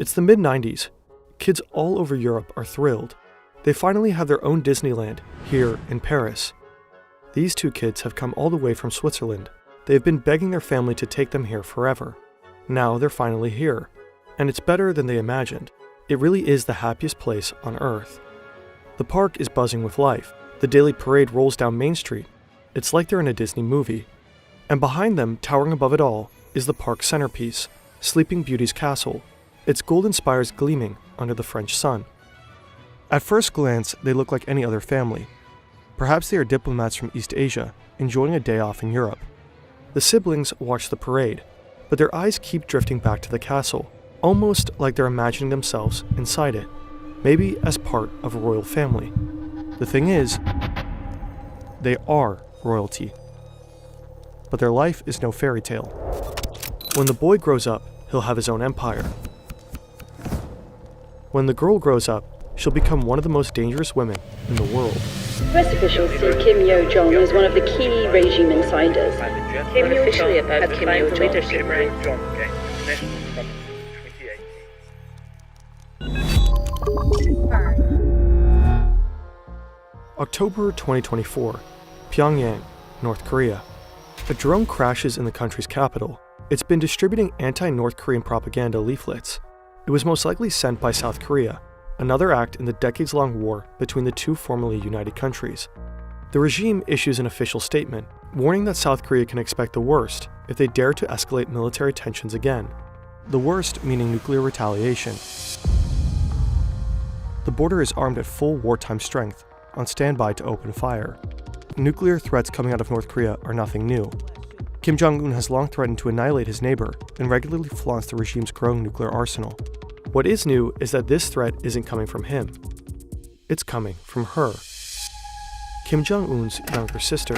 It's the mid-90s. Kids all over Europe are thrilled. They finally have their own Disneyland here in Paris. These two kids have come all the way from Switzerland. They have been begging their family to take them here forever. Now they're finally here. And it's better than they imagined. It really is the happiest place on Earth. The park is buzzing with life. The daily parade rolls down Main Street. It's like they're in a Disney movie. And behind them, towering above it all, is the park's centerpiece, Sleeping Beauty's castle, its golden spires gleaming under the French sun. At first glance, they look like any other family. Perhaps they are diplomats from East Asia, enjoying a day off in Europe. The siblings watch the parade, but their eyes keep drifting back to the castle, almost like they're imagining themselves inside it, maybe as part of a royal family. The thing is, they are royalty. But their life is no fairy tale. When the boy grows up, he'll have his own empire. When the girl grows up, she'll become one of the most dangerous women in the world. US officials see Kim Yo-jong as one of the key regime insiders. Kim Yo-jong about Kim Yo-jong leadership role. October 2024, Pyongyang, North Korea. A drone crashes in the country's capital. It's been distributing anti-North Korean propaganda leaflets. It was most likely sent by South Korea, another act in the decades-long war between the two formerly united countries. The regime issues an official statement, warning that South Korea can expect the worst if they dare to escalate military tensions again. The worst meaning nuclear retaliation. The border is armed at full wartime strength, on standby to open fire. Nuclear threats coming out of North Korea are nothing new. Kim Jong-un has long threatened to annihilate his neighbor and regularly flaunts the regime's growing nuclear arsenal. What is new is that this threat isn't coming from him. It's coming from her. Kim Jong-un's younger sister,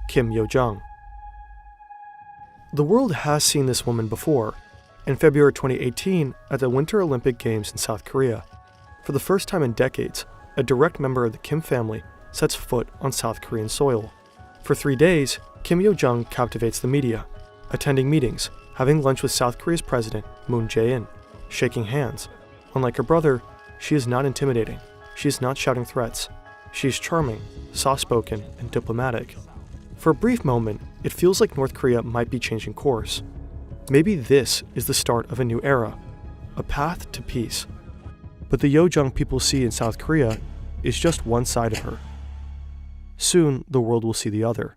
Kim Yo-jong. The world has seen this woman before. In February 2018, at the Winter Olympic Games in South Korea, for the first time in decades, a direct member of the Kim family sets foot on South Korean soil. For 3 days, Kim Yo-jong captivates the media, attending meetings, having lunch with South Korea's president, Moon Jae-in, shaking hands. Unlike her brother, she is not intimidating. She is not shouting threats. She is charming, soft-spoken, and diplomatic. For a brief moment, it feels like North Korea might be changing course. Maybe this is the start of a new era, a path to peace. But the Yo-jong people see in South Korea is just one side of her. Soon, the world will see the other.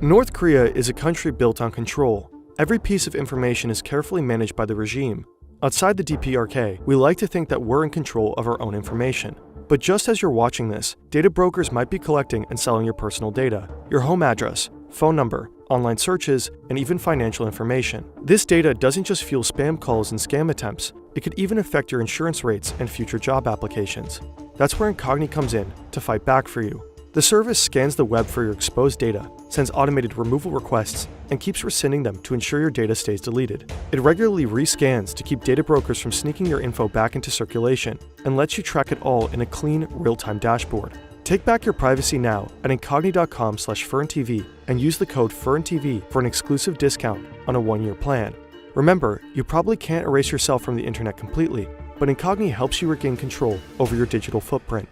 North Korea is a country built on control. Every piece of information is carefully managed by the regime. Outside the DPRK, we like to think that we're in control of our own information. But just as you're watching this, data brokers might be collecting and selling your personal data, your home address, phone number, online searches, and even financial information. This data doesn't just fuel spam calls and scam attempts, it could even affect your insurance rates and future job applications. That's where Incogni comes in to fight back for you. The service scans the web for your exposed data, sends automated removal requests, and keeps rescinding them to ensure your data stays deleted. It regularly rescans to keep data brokers from sneaking your info back into circulation, and lets you track it all in a clean, real-time dashboard. Take back your privacy now at incogni.com/FernTV and use the code FernTV for an exclusive discount on a 1-year plan. Remember, you probably can't erase yourself from the internet completely, but Incogni helps you regain control over your digital footprint.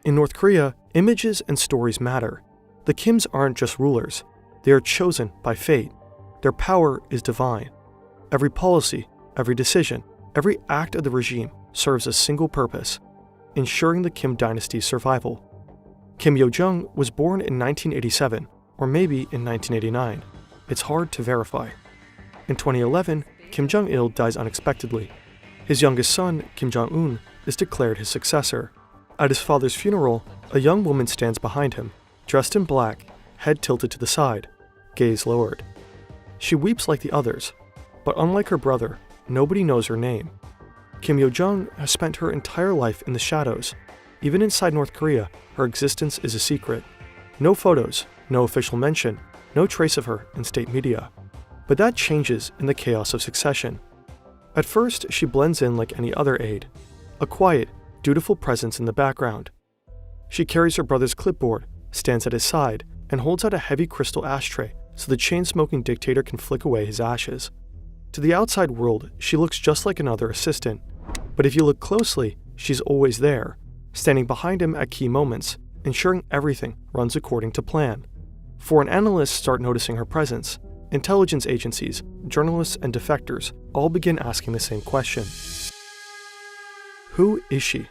In North Korea, images and stories matter. The Kims aren't just rulers. They are chosen by fate. Their power is divine. Every policy, every decision, every act of the regime serves a single purpose: ensuring the Kim dynasty's survival. Kim Yo-jong was born in 1987, or maybe in 1989. It's hard to verify. In 2011, Kim Jong-il dies unexpectedly. His youngest son, Kim Jong-un, is declared his successor. At his father's funeral, a young woman stands behind him, dressed in black, head tilted to the side, gaze lowered. She weeps like the others, but unlike her brother, nobody knows her name. Kim Yo-jong has spent her entire life in the shadows. Even inside North Korea, her existence is a secret. No photos, no official mention, no trace of her in state media. But that changes in the chaos of succession. At first, she blends in like any other aide, a quiet, dutiful presence in the background. She carries her brother's clipboard, stands at his side, and holds out a heavy crystal ashtray so the chain-smoking dictator can flick away his ashes. To the outside world, she looks just like another assistant. But if you look closely, she's always there, standing behind him at key moments, ensuring everything runs according to plan. Foreign analysts start noticing her presence. Intelligence agencies, journalists, and defectors all begin asking the same question. Who is she?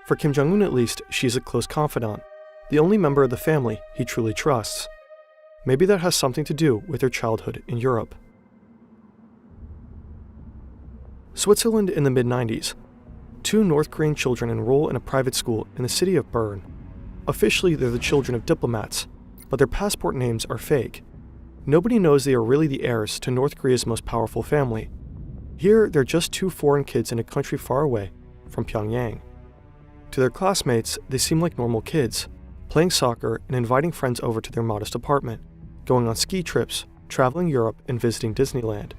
For Kim Jong-un at least, she's a close confidant, the only member of the family he truly trusts. Maybe that has something to do with her childhood in Europe. Switzerland in the mid-90s. 2 North Korean children enroll in a private school in the city of Bern. Officially, they're the children of diplomats, but their passport names are fake. Nobody knows they are really the heirs to North Korea's most powerful family. Here, they're just 2 foreign kids in a country far away from Pyongyang. To their classmates, they seem like normal kids, playing soccer and inviting friends over to their modest apartment, going on ski trips, traveling Europe, and visiting Disneyland.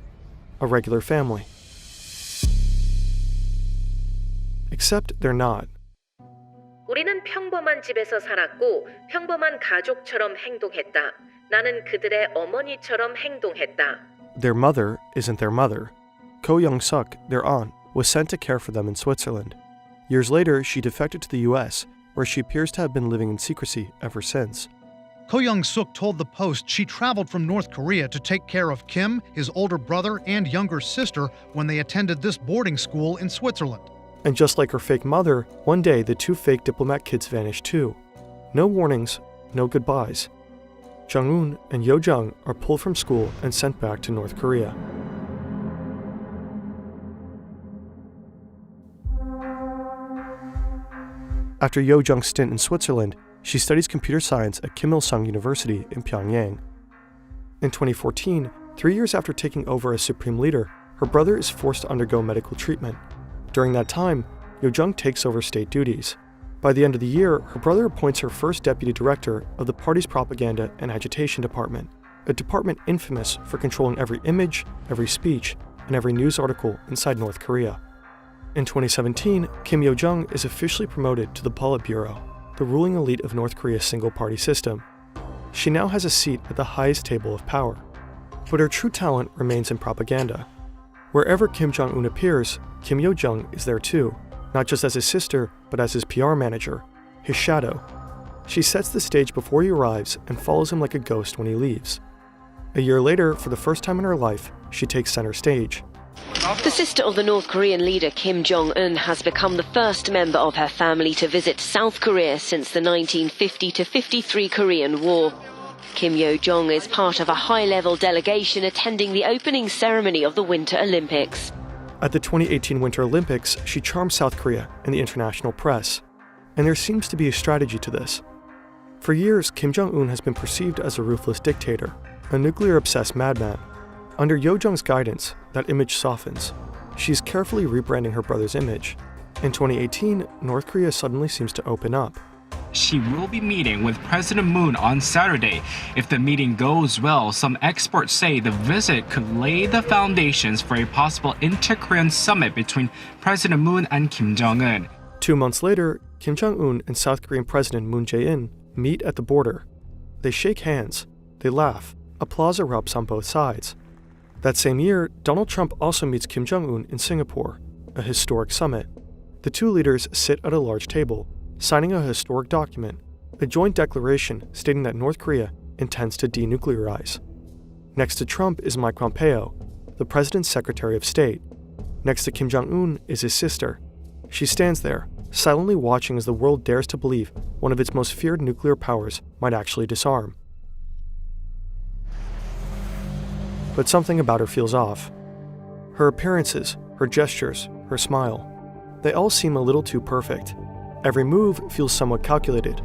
A regular family. Except they're not. 우리는 평범한 집에서 살았고 평범한 가족처럼 행동했다. 나는 그들의 어머니처럼 행동했다. Their mother isn't their mother. Ko Young-suk, their aunt, was sent to care for them in Switzerland. Years later, she defected to the US, where she appears to have been living in secrecy ever since. Ko Young-suk told the Post she traveled from North Korea to take care of Kim, his older brother, and younger sister when they attended this boarding school in Switzerland. And just like her fake mother, one day the 2 fake diplomat kids vanished too. No warnings, no goodbyes. Jong-un and Yo-jung are pulled from school and sent back to North Korea. After Yo-jung's stint in Switzerland, she studies computer science at Kim Il-sung University in Pyongyang. In 2014, 3 years after taking over as supreme leader, her brother is forced to undergo medical treatment. During that time, Yo-jung takes over state duties. By the end of the year, her brother appoints her first deputy director of the party's propaganda and agitation department, a department infamous for controlling every image, every speech, and every news article inside North Korea. In 2017, Kim Yo-jung is officially promoted to the Politburo, the ruling elite of North Korea's single-party system. She now has a seat at the highest table of power. But her true talent remains in propaganda. Wherever Kim Jong-un appears, Kim Yo-jung is there too, not just as his sister, but as his PR manager, his shadow. She sets the stage before he arrives and follows him like a ghost when he leaves. A year later, for the first time in her life, she takes center stage. The sister of the North Korean leader Kim Jong-un has become the first member of her family to visit South Korea since the 1950-53 Korean War. Kim Yo-jong is part of a high-level delegation attending the opening ceremony of the Winter Olympics. At the 2018 Winter Olympics, she charms South Korea and the international press. And there seems to be a strategy to this. For years, Kim Jong-un has been perceived as a ruthless dictator, a nuclear-obsessed madman. Under Yo-jung's guidance, that image softens. She's carefully rebranding her brother's image. In 2018, North Korea suddenly seems to open up. She will be meeting with President Moon on Saturday. If the meeting goes well, some experts say the visit could lay the foundations for a possible inter-Korean summit between President Moon and Kim Jong-un. 2 months later, Kim Jong-un and South Korean President Moon Jae-in meet at the border. They shake hands, they laugh, applause erupts on both sides. That same year, Donald Trump also meets Kim Jong-un in Singapore, a historic summit. The 2 leaders sit at a large table, signing a historic document, a joint declaration stating that North Korea intends to denuclearize. Next to Trump is Mike Pompeo, the president's Secretary of State. Next to Kim Jong-un is his sister. She stands there, silently watching as the world dares to believe one of its most feared nuclear powers might actually disarm. But something about her feels off. Her appearances, her gestures, her smile, they all seem a little too perfect. Every move feels somewhat calculated.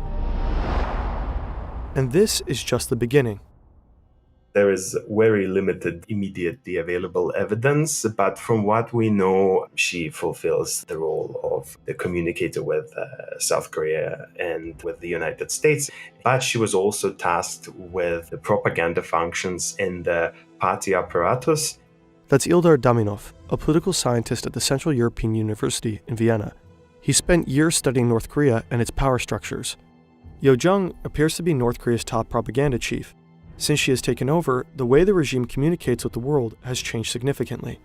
And this is just the beginning. There is very limited immediately available evidence, but from what we know, she fulfills the role of the communicator with South Korea and with the United States. But she was also tasked with the propaganda functions in the party apparatus. That's Ildar Daminov, a political scientist at the Central European University in Vienna. He spent years studying North Korea and its power structures. Yo-jung appears to be North Korea's top propaganda chief, Since she has taken over, the way the regime communicates with the world has changed significantly.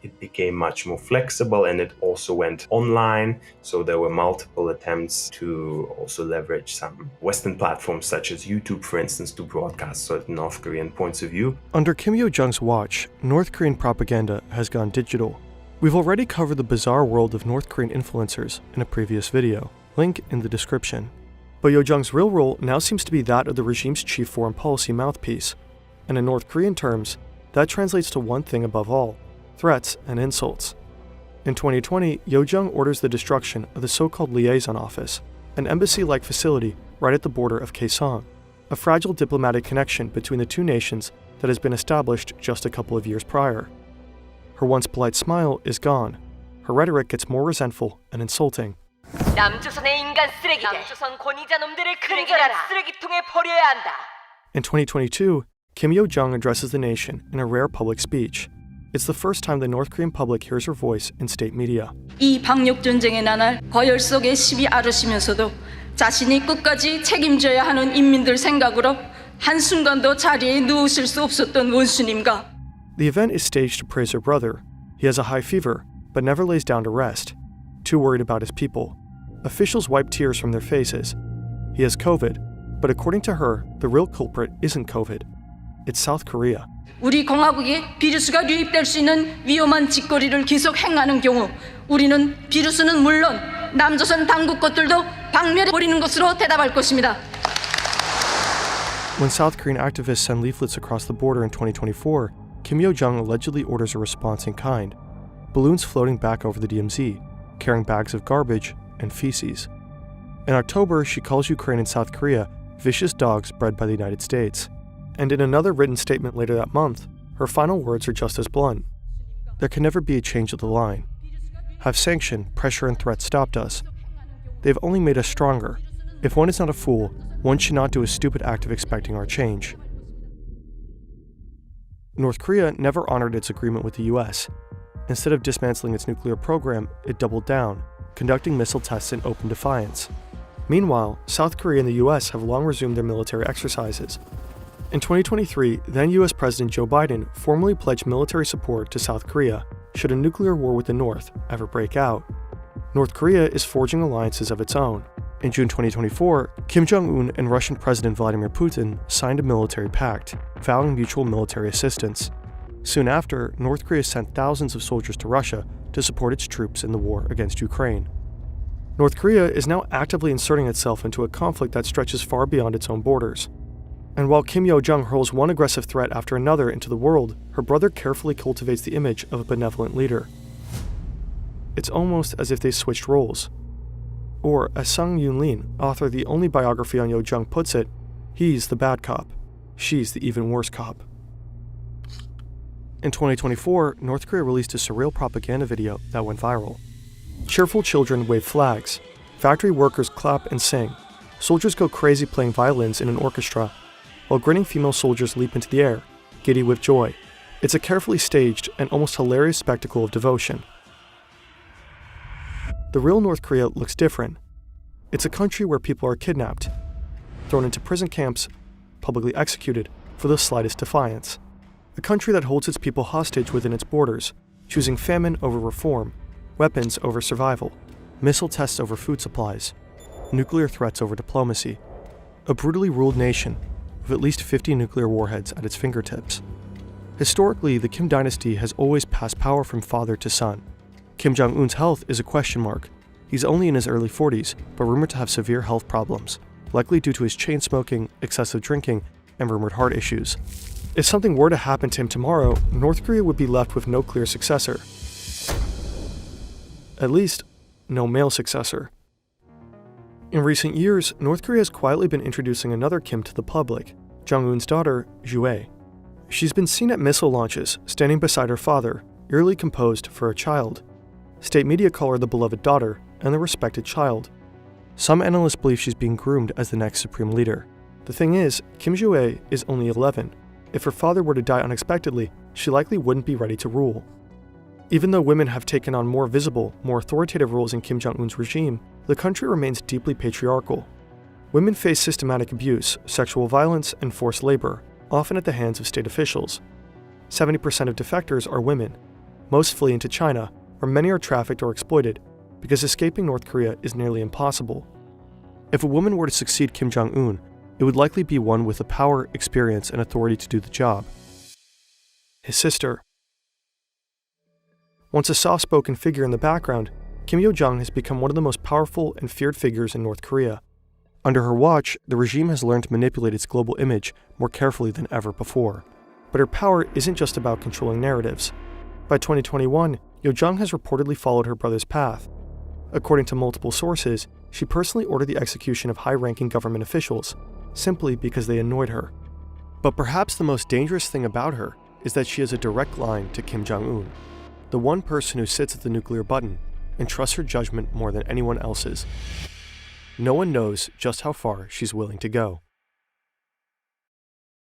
It became much more flexible and it also went online. So there were multiple attempts to also leverage some Western platforms such as YouTube, for instance, to broadcast certain North Korean points of view. Under Kim Yo-jong's watch, North Korean propaganda has gone digital. We've already covered the bizarre world of North Korean influencers in a previous video, link in the description. But Yo-jong's real role now seems to be that of the regime's chief foreign policy mouthpiece. And in North Korean terms, that translates to one thing above all: threats and insults. In 2020, Yo-jong orders the destruction of the so-called liaison office, an embassy-like facility right at the border of Kaesong, a fragile diplomatic connection between the two nations that has been established just a couple of years prior. Her once polite smile is gone. Her rhetoric gets more resentful and insulting. 남조선의 인간 쓰레기들, 남조선 권위자 놈들을 근절한 쓰레기통에 버려야 한다. In 2022, Kim Yo-jong addresses the nation in a rare public speech. It's the first time the North Korean public hears her voice in state media. 이 방역 전쟁의 나날 거열 속에 시비 앓으시면서도 자신이 끝까지 책임져야 하는 인민들 생각으로 한순간도 자리에 누우실 수 없었던 원수님과. The event is staged to praise her brother. He has a high fever, but never lays down to rest. Too worried about his people. Officials wipe tears from their faces. He has COVID, but according to her, the real culprit isn't COVID. It's South Korea. 우리 공화국에 비루스가 유입될 수 있는 위험한 짓거리를 계속 행하는 경우 우리는 비루스는 물론 남조선 당국 것들도 박멸해 버리는 것으로 대답할 것입니다. When South Korean activists send leaflets across the border in 2024, Kim Yo-jong allegedly orders a response in kind. Balloons floating back over the DMZ, carrying bags of garbage and feces. In October, she calls Ukraine and South Korea vicious dogs bred by the United States. And in another written statement later that month, her final words are just as blunt. There can never be a change of the line. Have sanction, pressure, and threats stopped us? They've only made us stronger. If one is not a fool, one should not do a stupid act of expecting our change. North Korea never honored its agreement with the US. Instead of dismantling its nuclear program, it doubled down, conducting missile tests in open defiance. Meanwhile, South Korea and the US have long resumed their military exercises. In 2023, then US President Joe Biden formally pledged military support to South Korea should a nuclear war with the North ever break out. North Korea is forging alliances of its own. In June 2024, Kim Jong-un and Russian President Vladimir Putin signed a military pact, vowing mutual military assistance. Soon after, North Korea sent thousands of soldiers to Russia to support its troops in the war against Ukraine. North Korea is now actively inserting itself into a conflict that stretches far beyond its own borders. And while Kim Yo-jong hurls one aggressive threat after another into the world, her brother carefully cultivates the image of a benevolent leader. It's almost as if they switched roles. Or, as Sung Yoon-lin, author of the only biography on Yo-jong, puts it, he's the bad cop, she's the even worse cop. In 2024, North Korea released a surreal propaganda video that went viral. Cheerful children wave flags, factory workers clap and sing, soldiers go crazy playing violins in an orchestra, while grinning female soldiers leap into the air, giddy with joy. It's a carefully staged and almost hilarious spectacle of devotion. The real North Korea looks different. It's a country where people are kidnapped, thrown into prison camps, publicly executed for the slightest defiance. A country that holds its people hostage within its borders, choosing famine over reform, weapons over survival, missile tests over food supplies, nuclear threats over diplomacy. A brutally ruled nation with at least 50 nuclear warheads at its fingertips. Historically, the Kim dynasty has always passed power from father to son. Kim Jong-un's health is a question mark. He's only in his early 40s, but rumored to have severe health problems, likely due to his chain smoking, excessive drinking, and rumored heart issues. If something were to happen to him tomorrow, North Korea would be left with no clear successor. At least, no male successor. In recent years, North Korea has quietly been introducing another Kim to the public, Jong-un's daughter, Jue. She's been seen at missile launches, standing beside her father, eerily composed for a child. State media call her the beloved daughter and the respected child. Some analysts believe she's being groomed as the next supreme leader. The thing is, Kim Jue is only 11. If her father were to die unexpectedly, she likely wouldn't be ready to rule. Even though women have taken on more visible, more authoritative roles in Kim Jong-un's regime, the country remains deeply patriarchal. Women face systematic abuse, sexual violence, and forced labor, often at the hands of state officials. 70% of defectors are women. Most flee into China, where many are trafficked or exploited, because escaping North Korea is nearly impossible. If a woman were to succeed Kim Jong-un, it would likely be one with the power, experience, and authority to do the job. His sister. Once a soft-spoken figure in the background, Kim Yo-jong has become one of the most powerful and feared figures in North Korea. Under her watch, the regime has learned to manipulate its global image more carefully than ever before. But her power isn't just about controlling narratives. By 2021, Yo-jong has reportedly followed her brother's path. According to multiple sources, she personally ordered the execution of high-ranking government officials, simply because they annoyed her. But perhaps the most dangerous thing about her is that she has a direct line to Kim Jong-un, the one person who sits at the nuclear button and trusts her judgment more than anyone else's. No one knows just how far she's willing to go.